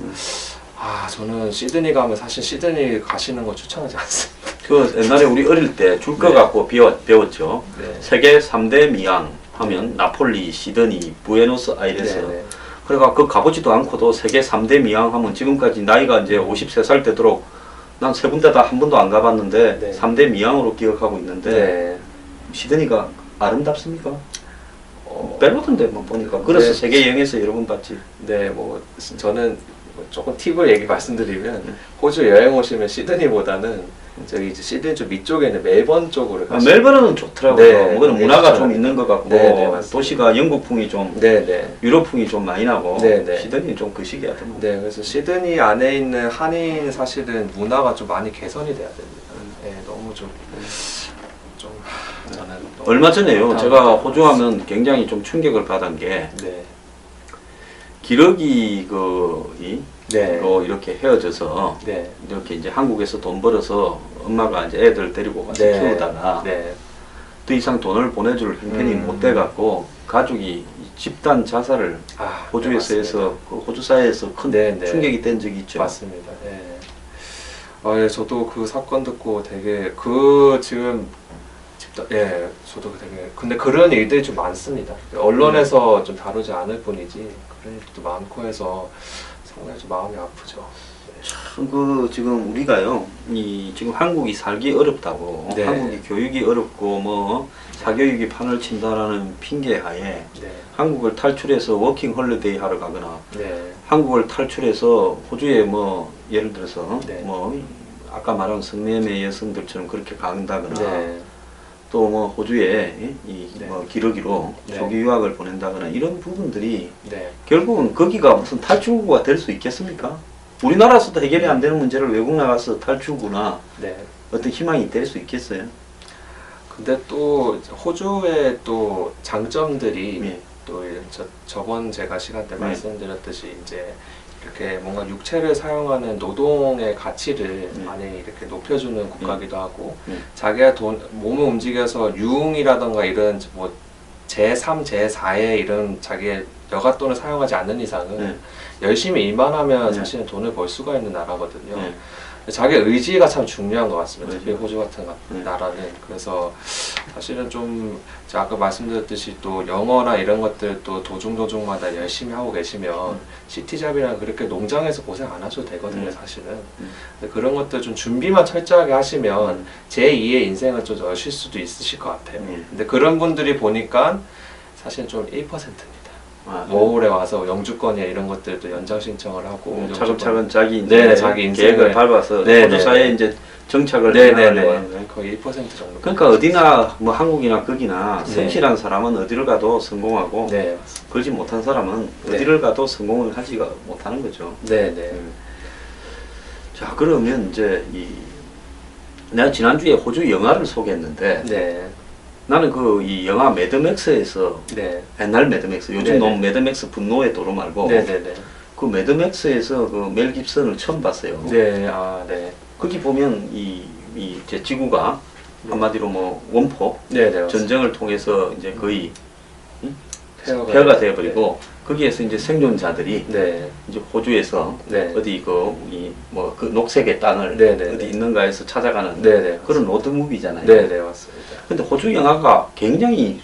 저는 시드니 가면 사실 시드니 가시는 거 추천하지 않습니다. 그 옛날에 우리 어릴 때 줄 거 네. 갖고 배웠죠. 네. 세계 3대 미항 하면 나폴리, 시드니, 부에노스아이레스. 네네. 그러니까 그 가보지도 않고도 세계 3대 미항 하면 지금까지 나이가 이제 53살 되도록 난 세 군데 다 한 번도 안 가봤는데 네. 3대 미항으로 기억하고 있는데 네. 시드니가 아름답습니까? 어, 별로던데 뭐 보니까. 그래서 네. 세계 여행에서 여러 번 봤지. 네, 뭐 저는 조금 팁을 말씀드리면 호주 여행 오시면 시드니보다는 저기 이제 시드니 좀 위쪽에 있는 멜번 쪽으로 가시면 멜버른은 좋더라고요. 네, 뭐 그런 네, 문화가 좋아요. 좀 있는 것 같고 네, 네, 맞습니다. 도시가 영국풍이 좀 네네. 유럽풍이 좀 많이 나고 네, 네. 시드니는 좀 거시기 하더만. 네, 그래서 시드니 안에 있는 한인 사실은 문화가 좀 많이 개선이 돼야 됩니다. 네, 너무 좀 저는 너무 얼마 전에요. 다음 제가 때 호주 하면 굉장히 좀 충격을 받은 게 네, 기러기 네, 이렇게 헤어져서 네, 이렇게 이제 한국에서 돈 벌어서 엄마가 이제 애들 데리고 가서 네, 키우다가 네, 더 이상 돈을 보내줄 형편이 못 돼갖고 가족이 집단 자살을 아, 호주에서 네, 해서 그 호주 사회에서 큰 네, 네. 충격이 된 적이 있죠. 맞습니다. 네. 예, 저도 그 사건 듣고 되게 지금 예, 저도 되게 근데 그런 일들이 좀 많습니다. 언론에서 좀 다루지 않을 뿐이지 그런 일도 많고 해서 상당히 좀 마음이 아프죠. 그 지금 우리가요, 지금 한국이 살기 어렵다고, 네. 한국이 교육이 어렵고 뭐 사교육이 판을 친다라는 핑계하에 네, 한국을 탈출해서 워킹 홀리데이 하러 가거나 네, 한국을 탈출해서 호주에 뭐 예를 들어서 네. 뭐 아까 말한 성매매 여성들처럼 그렇게 간다거나 네, 또 뭐 호주에 네. 뭐 기러기로 네. 조기 유학을 보낸다거나 이런 부분들이 네, 결국은 거기가 무슨 탈출구가 될 수 있겠습니까? 우리나라에서도 해결이 안 되는 문제를 외국 나가서 탈출구나 네. 어떤 희망이 될 수 있겠어요? 근데 또 호주의 또 장점들이 예. 또 저번 제가 시간 때 네. 말씀드렸듯이 이제 이렇게 뭔가 육체를 사용하는 노동의 가치를 네. 많이 이렇게 높여주는 국가기도 하고 네. 자기가 몸을 움직여서 유흥이라던가 이런 뭐 제3, 제4의 이런 자기의 여윳돈을 사용하지 않는 이상은 네. 열심히 일만 하면 네. 사실은 돈을 벌 수가 있는 나라거든요. 네. 자기 의지가 참 중요한 것 같습니다. 의지. 특히 호주 같은 네. 나라는. 그래서 사실은 좀 제가 아까 말씀드렸듯이 또 영어나 이런 것들 또 도중마다 열심히 하고 계시면 시티잡이랑 그렇게 농장에서 고생 안 하셔도 되거든요, 사실은. 근데 그런 것들 좀 준비만 철저하게 하시면 제2의 인생을 좀 여실 수도 있으실 것 같아요. 근데 그런 분들이 보니까 사실 좀 1%입니다. 모홀에 와서 영주권이나 이런 것들도 연장 신청을 하고 차근차근 자기 이제 네, 자기 계획을 인생을 밟아서 네, 호주 네. 사회에 이제 정착을 네네네 해나가려고 하는 거예요. 거의 1% 정도. 그러니까 어디나 뭐 한국이나 거기나 네. 성실한 사람은 어디를 가도 성공하고 네, 맞습니다. 그러지 못한 사람은 네. 어디를 가도 성공을 하지가 못하는 거죠. 네네. 자, 그러면 이제 내가 지난주에 호주 영화를 소개했는데 네, 나는 이 영화 매드맥스에서 네, 옛날 매드맥스 요즘 네네. 너무 매드맥스 분노의 도로 말고 네네네. 그 매드맥스에서 그 멜 깁슨을 처음 봤어요. 네, 아, 네. 거기 보면 이제 지구가 한마디로 뭐 원포 네네. 맞습니다. 전쟁을 통해서 이제 거의 폐허가 폐허가 되어버리고 거기에서 이제 생존자들이 네, 이제 호주에서 네. 어디 그 녹색의 땅을 네네. 어디 있는가에서 찾아가는 네네. 그런 로드무비잖아요. 네네, 맞습니다. 근데 호주 영화가 굉장히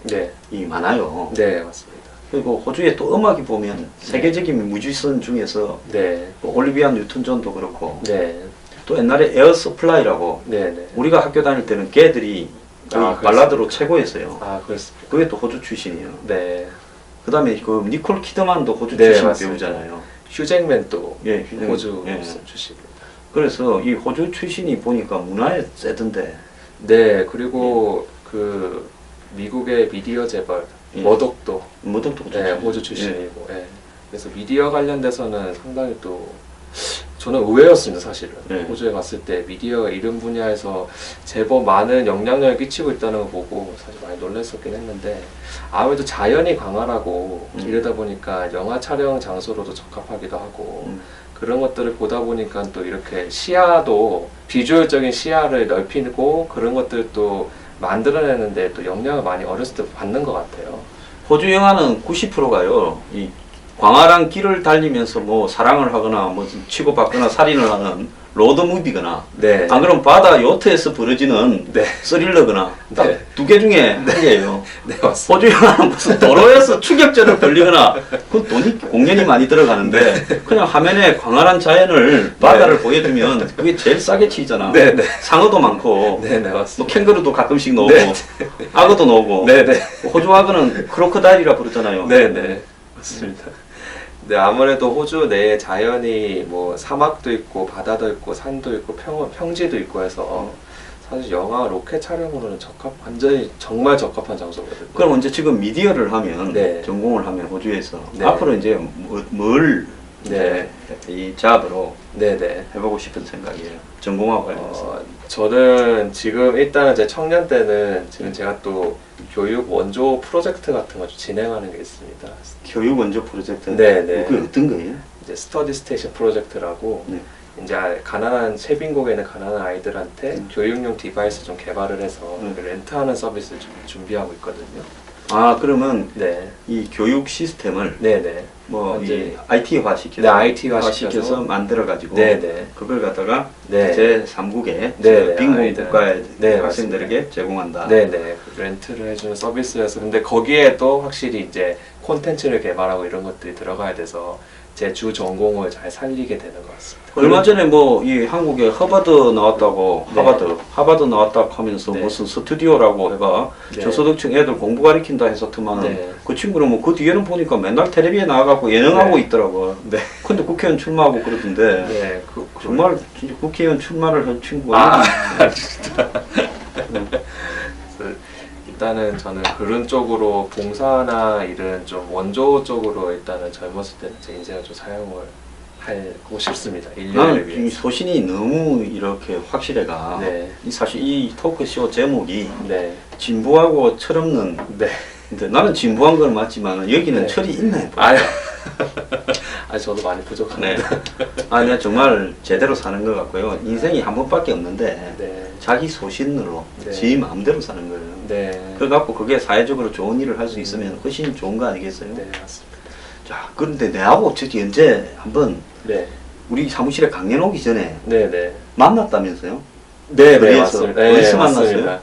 네, 많아요. 네, 맞습니다. 그리고 호주에 또 음악이 보면 세계적인 뮤지션 중에서 네, 뭐 올리비아 뉴튼 존도 그렇고 네, 또 옛날에 에어 서플라이라고 네네. 우리가 학교 다닐 때는 걔들이 거의 아, 발라드로 그렇습니까? 최고였어요. 아, 그렇습니다. 그게 또 호주 출신이에요. 네. 그 다음에 그 니콜 키드만도 호주 네, 출신 맞습니다. 배우잖아요. 휴잭맨도 예, 호주 예. 출신입니다. 그래서 이 호주 출신이 보니까 문화에 세던데. 네, 그리고 그 미국의 미디어 재벌 예. 머독도 뭐든 또 호주 네, 출신. 호주 출신이고, 예. 그래서 미디어 관련돼서는 상당히 또 저는 의외였습니다, 사실은. 네. 호주에 갔을 때 미디어 이런 분야에서 제법 많은 영향력을 끼치고 있다는 거 보고 사실 많이 놀랐었긴 했는데 아무래도 자연이 광활하고 이러다 보니까 영화 촬영 장소로도 적합하기도 하고 그런 것들을 보다 보니까 또 이렇게 시야도 비주얼적인 시야를 넓히고 그런 것들도 만들어내는데 또 영향을 많이 어렸을 때 받는 것 같아요. 호주 영화는 90%가요. 이 광활한 길을 달리면서 뭐 사랑을 하거나 뭐 치고받거나 살인을 하는 로드 무비거나 네. 안 그러면 바다 요트에서 벌어지는 네. 스릴러거나 딱 네. 두 개 중에 한 개예요. 네, 맞습니다. 호주 영화는 무슨 도로에서 추격전을 벌리거나 그 돈이 공연이 많이 들어가는데 그냥 화면에 광활한 자연을 바다를 보여주면 그게 제일 싸게 치잖아. 네, 네. 상어도 많고 네, 네, 뭐 맞습니다. 캥거루도 가끔씩 나오고 네. 악어도 나오고 네, 네. 호주 악어는 크로커다일이라 부르잖아요. 네, 네. 맞습니다. 네, 아무래도 호주 내에 자연이 뭐 사막도 있고 바다도 있고 산도 있고 평지도 있고 해서 사실 영화 로켓 촬영으로는 완전히 정말 적합한 장소거든요. 그럼 이제 지금 미디어를 하면 네. 전공을 하면 호주에서 네. 앞으로 이제 뭘 네. 이 잡으로 네, 네. 해보고 싶은 생각이에요. 전공하고 관련해서. 저는 지금 일단은 제 청년 때는 지금 제가 또 교육 원조 프로젝트 같은 거 좀 진행하는 게 있습니다. 교육 원조 프로젝트. 네, 네. 그게 어떤 거예요? 이제 스터디 스테이션 프로젝트라고 네. 이제 가난한 세빈국에 있는 가난한 아이들한테 교육용 디바이스 좀 개발을 해서 렌트하는 서비스를 좀 준비하고 있거든요. 아 그러면 네, 이 교육 시스템을 네, 네, 뭐 현재- 이 IT화 시켜서 네, IT화 시켜서 만들어 가지고 네, 네, 그걸 갖다가 네. 제 3국의 네, 네, 빈곤 아이들. 국가의 네, 학생들에게 제공한다. 네, 네, 렌트를 해주는 서비스여서 근데 거기에도 확실히 이제 콘텐츠를 개발하고 이런 것들이 들어가야 돼서 제 주 전공을 잘 살리게 되는 것 같습니다. 얼마 전에 뭐 이 한국에 하버드 나왔다고 네. 하버드 나왔다고 하면서 네. 무슨 스튜디오라고 해봐 네. 저소득층 애들 공부 가르친다 했었더만 네. 그 친구는 뭐 그 뒤에는 보니까 맨날 텔레비에 나가갖고 예능하고 네. 있더라고. 네, 근데 국회의원 출마하고 그러던데 네, 정말 진짜 국회의원 출마를 한 친구가 그래서 일단은 저는 그런 쪽으로 봉사나 이런 좀 원조 쪽으로 일단은 젊었을 때는 제 인생을 좀 사용을 하고 싶습니다. 인류를 나는 이 위해서. 소신이 너무 이렇게 확실해가 네. 이 사실 이 토크쇼 제목이 네, 진부하고 철없는 네. 근데 나는 진부한 건 맞지만 여기는 네. 철이 있네. 아유, 저도 많이 네. 부족합니다. 아, 내가 정말 제대로 사는 것 같고요. 인생이 한 번밖에 없는데 네, 자기 소신으로 네. 지 마음대로 사는 거예요. 네, 그래갖고 그게 사회적으로 좋은 일을 할 수 있으면 훨씬 좋은 거 아니겠어요? 네, 맞습니다. 자, 그런데 내하고 저기 언제 한번 네, 우리 사무실에 강연 오기 전에 네, 네. 만났다면서요? 네, 네, 어디에서? 맞습니다. 어디서 만났어요? 맞습니다.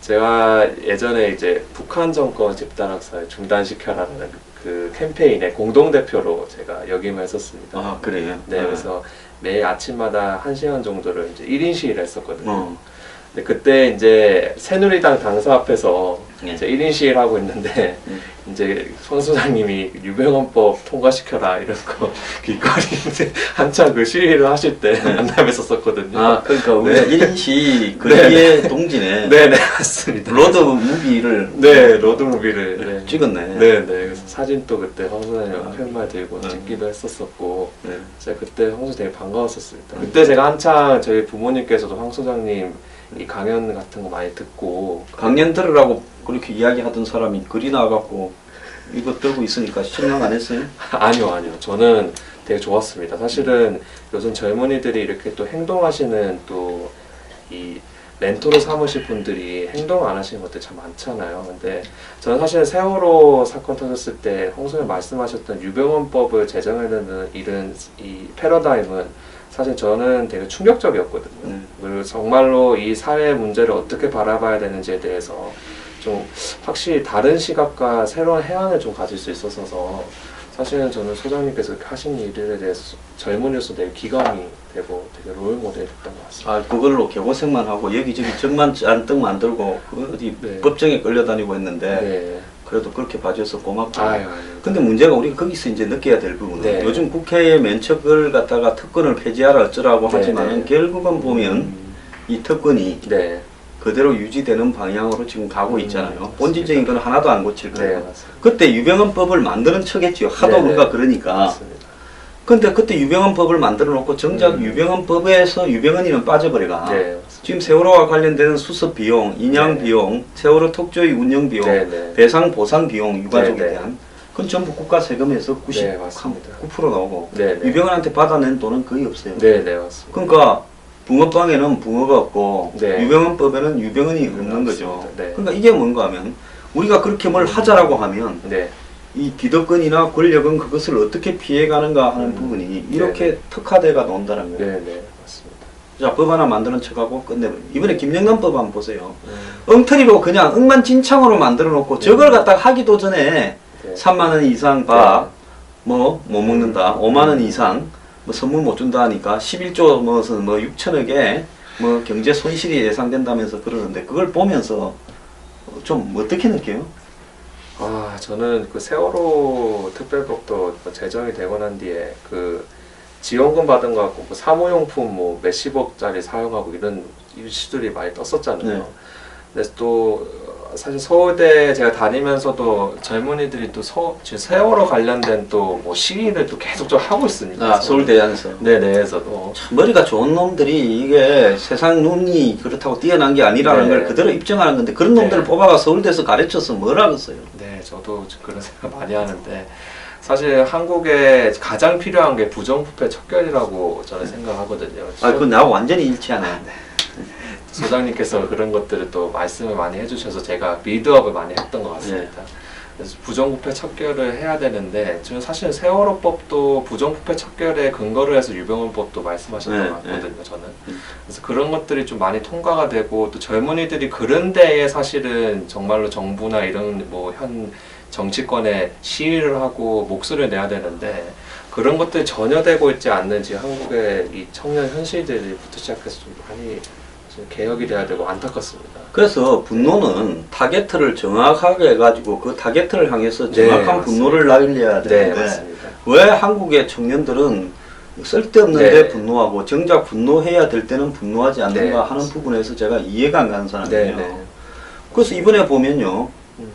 제가 예전에 이제 북한 정권 집단학살 중단시켜라는 그 캠페인의 공동대표로 제가 역임했었습니다. 아, 그래요? 네, 그래서 매일 아침마다 1시간 정도를 이제 1인 시위를 했었거든요. 어. 근데 그때 이제 새누리당 당사 앞에서 네. 이제 1인 시위를 하고 있는데 이제 손 소장님이 유병헌법 통과시켜라 이런 거 길거리 이제 한창 그 시위를 하실 때 만나뵀었거든요. 아, 그러니까 우리가 네. 1인시 그 네, 뒤에 동진에 네, 네, 맞습니다. 로드 무비를 네, 로드무비를 네. 찍었네. 네, 네. 그래서 사진도 그때 황 소장님 아. 팻말 들고 네. 찍기도 했었었고 네. 제가 그때 황 소장 되게 반가웠었습니다. 그때 제가 한창 저희 부모님께서도 황 소장님 이 강연 같은 거 많이 듣고 강연 들으라고 그렇게 이야기하던 사람이 글이 나와갖고 이거 들고 있으니까 실망 안 했어요? 아니요. 저는 되게 좋았습니다. 사실은 요즘 젊은이들이 이렇게 또 행동하시는 또 이 멘토로 삼으실 분들이 행동 안 하시는 것들 참 많잖아요. 근데 저는 사실 세월호 사건 터졌을 때 홍소님 말씀하셨던 유병헌법을 제정하려는 이런 이 패러다임은 사실 저는 되게 충격적이었거든요. 그리고 정말로 이 사회 문제를 어떻게 바라봐야 되는지에 대해서 좀 확실히 다른 시각과 새로운 해안을 좀 가질 수 있어서 사실은 저는 소장님께서 이렇게 하신 일에 대해서 젊은이로서 되게 기감이 되고 되게 롤 모델이 됐던 것 같습니다. 아, 그걸로 개고생만 하고 여기저기 적만 잔뜩 만들고 그 어디 네. 법정에 끌려다니고 했는데 네. 그래도 그렇게 봐줘서 고맙고. 아유. 근데 문제가 우리가 거기서 이제 느껴야 될 부분은 네. 요즘 국회의 면책을 갖다가 특권을 폐지하라 어쩌라고 네, 하지만 네. 결국은 보면 이 특권이 네. 그대로 유지되는 방향으로 지금 가고 있잖아요. 맞습니다. 본질적인 건 하나도 안 고칠 네, 거예요. 맞습니다. 그때 유병헌법을 만드는 척했지요. 하도 네, 네. 우리가 그러니까. 맞습니다. 근데 그때 유병헌법을 만들어 놓고 정작 유병헌법에서 유병헌이는 빠져버려가. 네, 맞습니다. 지금 세월호와 관련되는 수습 비용, 인양 네. 비용, 세월호 특조위 운영 비용, 네, 네. 배상 보상 비용 유가족에 네, 네. 대한 그건 전부 국가 세금에서 네, 맞습니다. 99% 나오고 네, 네. 유병헌한테 받아낸 돈은 거의 없어요. 네, 네, 맞습니다. 그러니까 붕어빵에는 붕어가 없고 네. 유병헌법에는 유병헌이 없는 거죠. 맞습니다. 네. 그러니까 이게 뭔가 하면 우리가 그렇게 뭘 하자라고 하면 네. 이 기득권이나 권력은 그것을 어떻게 피해가는가 하는 부분이 이렇게 특화돼가 논다는 거예요. 네, 네, 맞습니다. 자, 법 하나 만드는 척하고 끝내버립니다. 이번에 김영란 법 한번 보세요. 엉터리로 그냥 엉망진창으로 만들어 놓고 저걸 갖다가 하기도 전에 네. 3만 원 이상 밥 뭐 못 먹는다, 5만 원 이상 뭐 선물 못 준다 하니까 11조 뭐 6천억에 뭐 경제 손실이 예상된다면서 그러는데 그걸 보면서 좀 어떻게 느껴요? 아, 저는 그 세월호 특별법도 제정이 되고 난 뒤에 그 지원금 받은 거 갖고 그 사무용품 뭐 몇십억짜리 사용하고 이런 이슈들이 많이 떴었잖아요. 네. 근데 또 사실 서울대 제가 다니면서도 젊은이들이 또 지금 세월호 관련된 또 뭐 시위를 또 계속 좀 하고 있습니다. 아, 서울대 안에서. 네네에서도. 참 머리가 좋은 놈들이 이게 세상 눈이 그렇다고 뛰어난 게 아니라는 네. 걸 그대로 입증하는 건데 그런 놈들을 네. 뽑아가 서울대에서 가르쳐서 뭘 하겠어요? 네, 저도 그런 생각 많이 하는데 사실 한국에 가장 필요한 게 부정부패 척결이라고 저는 생각하거든요. 아, 그건 나하고 완전히 일치하네. 소장님께서 그런 것들을 또 말씀을 많이 해주셔서 제가 빌드업을 많이 했던 것 같습니다. 그래서 부정부패 척결을 해야 되는데 지금 사실 세월호법도 부정부패 척결에 근거를 해서 유병헌법도 말씀하셨던 네, 것 같거든요. 저는 그래서 그런 것들이 좀 많이 통과가 되고 또 젊은이들이 그런 데에 사실은 정말로 정부나 이런 뭐 현 정치권에 시위를 하고 목소리를 내야 되는데 그런 것들이 전혀 되고 있지 않는지 한국의 이 청년 현실들부터 시작해서 좀 많이 좀 개혁이 돼야 되고 안타깝습니다. 그래서 분노는 타겟을 정확하게 해가지고 그 타겟을 향해서 네, 정확한 맞습니다. 분노를 날려야 네, 되는데 맞습니다. 왜 한국의 청년들은 쓸데없는데 네. 분노하고 정작 분노해야 될 때는 분노하지 않는가 네, 하는 맞습니다. 부분에서 제가 이해가 안 가는 사람이에요. 네, 네. 그래서 이번에 보면요. 음,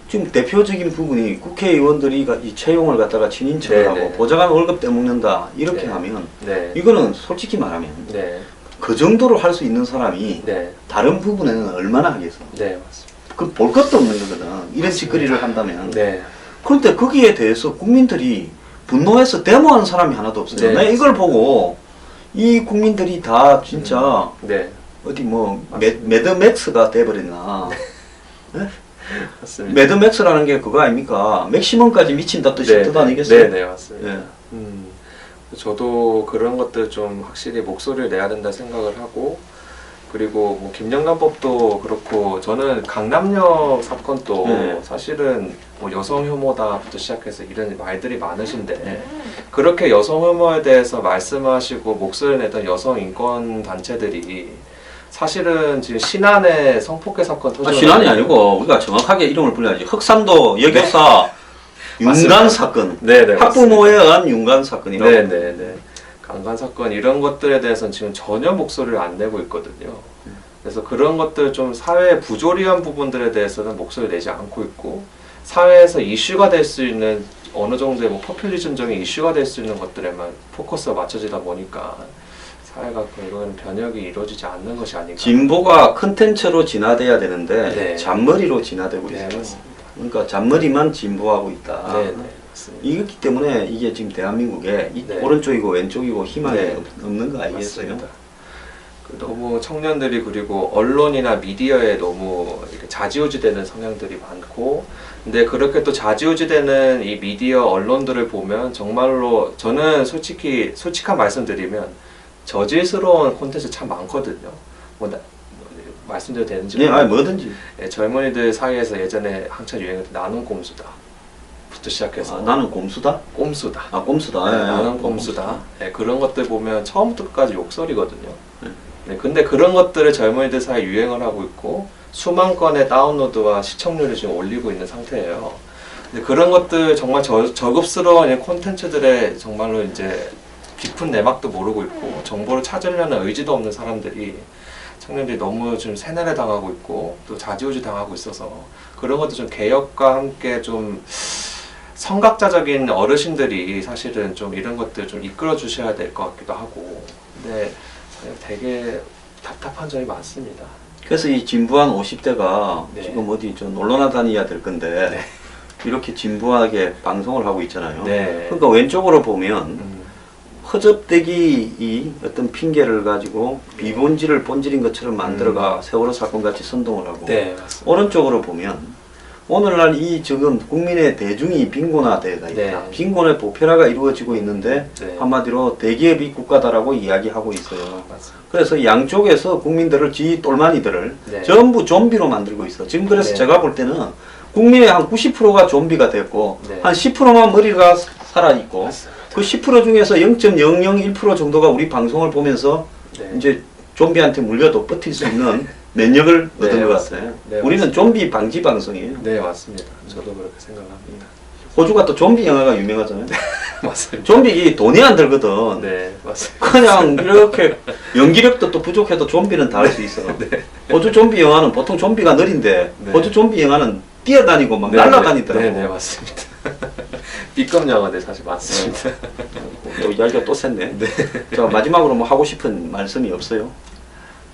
지금 대표적인 부분이 국회의원들이 이 채용을 갖다가 친인척을 네, 하고 네. 보좌관 월급 떼먹는다 이렇게 네. 하면 네. 이거는 솔직히 말하면 네. 그 정도로 할 수 있는 사람이 네. 다른 부분에는 얼마나 하겠어? 네, 맞습니다. 그 볼 것도 없는 거거든. 이런 짓거리를 한다면. 네. 그런데 거기에 대해서 국민들이 분노해서 데모하는 사람이 하나도 없어요. 네, 내가 이걸 보고 이 국민들이 다 진짜 네. 어디 뭐 맞습니다. 매드맥스가 돼버렸나. 맞습니다. 매드맥스라는 게 그거 아닙니까? 맥시멈까지 미친다 뜻이 뜻 아니겠어요? 네, 네, 맞습니다. 예. 저도 그런 것들 좀 확실히 목소리를 내야 된다 생각을 하고 그리고 뭐 김영란법도 그렇고 저는 강남역 사건도 네. 사실은 뭐 여성 혐오다부터 시작해서 이런 말들이 많으신데 그렇게 여성 혐오에 대해서 말씀하시고 목소리를 내던 여성 인권 단체들이 사실은 지금 신안에 성폭행 사건 터져 신안이 아니고 우리가 정확하게 이름을 불러야지. 흑산도 여교사 맞습니다. 윤관 사건. 네네 학부모에 의한 윤관 사건이라고. 네네네. 강간 사건 이런 것들에 대해서는 지금 전혀 목소리를 안 내고 있거든요. 그래서 그런 것들 좀 사회에 부조리한 부분들에 대해서는 목소리를 내지 않고 있고 사회에서 이슈가 될 수 있는 어느 정도의 뭐 포퓰리즘적인 이슈가 될 수 있는 것들에만 포커스가 맞춰지다 보니까 사회가 이건 변혁이 이루어지지 않는 것이 아닌가. 진보가 컨텐츠로 진화돼야 되는데 네. 잔머리로 진화되고 네, 있어요. 맞습니다. 그러니까 잔머리만 진보하고 있다. 네네 맞습니다. 이렇기 때문에 이게 지금 대한민국에 이 네. 오른쪽이고 왼쪽이고 희망이 네. 없는 거 아니겠어요? 맞습니다. 너무 청년들이 그리고 언론이나 미디어에 너무 이렇게 좌지우지되는 성향들이 많고 근데 그렇게 또 좌지우지되는 이 미디어 언론들을 보면 정말로 저는 솔직한 말씀드리면 저질스러운 콘텐츠 참 많거든요. 말씀드려도 되는지 네, 아니 모르겠는데 뭐든지. 예, 젊은이들 사이에서 예전에 한참 유행했던 나는 꼼수다 부터 시작해서 아, 나는 곰수다? 꼼수다 아, 곰수다. 네, 예, 예. 나는 꼼수다. 네, 그런 것들 보면 처음부터 끝까지 욕설이거든요. 네, 근데 그런 것들을 젊은이들 사이에 유행을 하고 있고 수만 건의 다운로드와 시청률을 지금 올리고 있는 상태예요. 근데 그런 것들 정말 저급스러운 이 콘텐츠들에 정말로 이제 깊은 내막도 모르고 있고 정보를 찾으려는 의지도 없는 사람들이 청년들이 너무 좀 세뇌를 당하고 있고 또 좌지우지 당하고 있어서 그런 것도 좀 개혁과 함께 좀 성각자적인 어르신들이 사실은 좀 이런 것들 좀 이끌어 주셔야 될 것 같기도 하고 근데 되게 답답한 점이 많습니다. 그래서 이 진부한 50대가 네. 지금 어디 좀 놀러나 다녀야 될 건데 네. 이렇게 진부하게 방송을 하고 있잖아요. 네. 그러니까 왼쪽으로 보면 허접대기 이 어떤 핑계를 가지고 비본질을 본질인 것처럼 만들어가 세월호 사건 같이 선동을 하고 네, 맞습니다. 오른쪽으로 보면 오늘날 이 지금 국민의 대중이 빈곤화되어 있다. 네. 빈곤의 보편화가 이루어지고 있는데 네. 한마디로 대기업이 국가다라고 이야기하고 있어요. 맞습니다. 그래서 양쪽에서 국민들을 똘마니들을 네. 전부 좀비로 만들고 있어. 지금 그래서 네. 제가 볼 때는 국민의 한 90%가 좀비가 됐고 네. 한 10%만 머리가 살아 있고 맞습니다. 그 10% 중에서 0.001% 정도가 우리 방송을 보면서 네. 이제 좀비한테 물려도 버틸 수 있는 면역을 네, 얻은 것 맞습니다. 같아요. 네, 우리는 맞습니다. 좀비 방지 방송이에요. 네, 맞습니다. 저도 그렇게 생각합니다. 호주가 또 좀비 영화가 유명하잖아요. 맞습니다. 좀비 돈이 안 들거든. 네, 맞습니다. 그냥 이렇게 연기력도 또 부족해도 좀비는 다 할 수 있어. 호주 좀비 영화는 보통 좀비가 느린데 네. 호주 좀비 영화는 뛰어다니고 막 네, 날아다니더라고. 네, 네, 맞습니다. B급 영화들 사실 많습니다. 또 이야기가 또 샜네. 자, 마지막으로 뭐 하고 싶은 말씀이 없어요?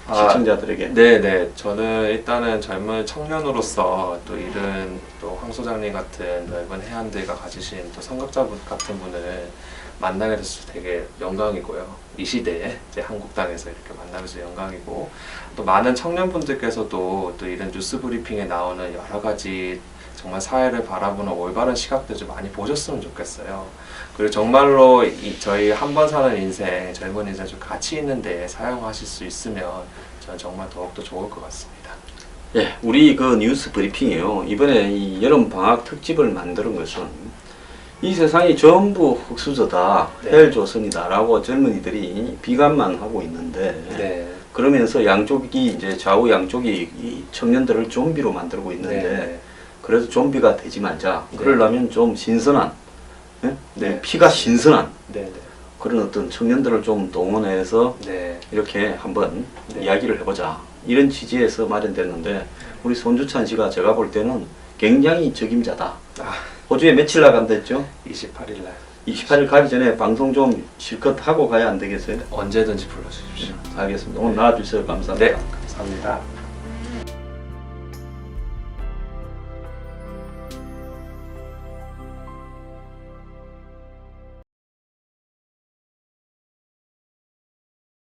시청자들에게. 네. 저는 일단은 젊은 청년으로서 또 이런 또 황 소장님 같은 넓은 해안들과 가지신 또 선각자분 같은 분을 만나게 돼서 되게 영광이고요. 이 시대에 이제 한국 땅에서 이렇게 만나면서 영광이고 또 많은 청년분들께서도 또 이런 뉴스 브리핑에 나오는 여러 가지 정말 사회를 바라보는 올바른 시각들 좀 많이 보셨으면 좋겠어요. 그리고 정말로 저희 한 번 사는 인생, 젊은 인생 좀 가치 있는 데에 사용하실 수 있으면 저는 정말 더욱더 좋을 것 같습니다. 예, 우리 그 뉴스 브리핑이요. 이번에 이 여름 방학 특집을 만드는 것은 이 세상이 전부 흑수저다, 네. 헬조선이다라고 젊은이들이 비관만 하고 있는데 네. 그러면서 양쪽이 이제 좌우 양쪽이 이 청년들을 좀비로 만들고 있는데 네. 그래서 좀비가 되지 말자. 네. 그러려면 좀 신선한, 예? 네. 피가 신선한 네. 그런 어떤 청년들을 좀 동원해서 네. 이렇게 한번 네. 이야기를 해보자. 이런 취지에서 마련됐는데 우리 손주찬 씨가 제가 볼 때는 굉장히 적임자다. 아, 호주에 며칠 나간댔죠? 28일 날 28일 가기 전에 방송 좀 실컷 하고 가야 안 되겠어요? 언제든지 불러주십시오. 알겠습니다. 오늘 나와주셔서 감사합니다. 네, 감사합니다.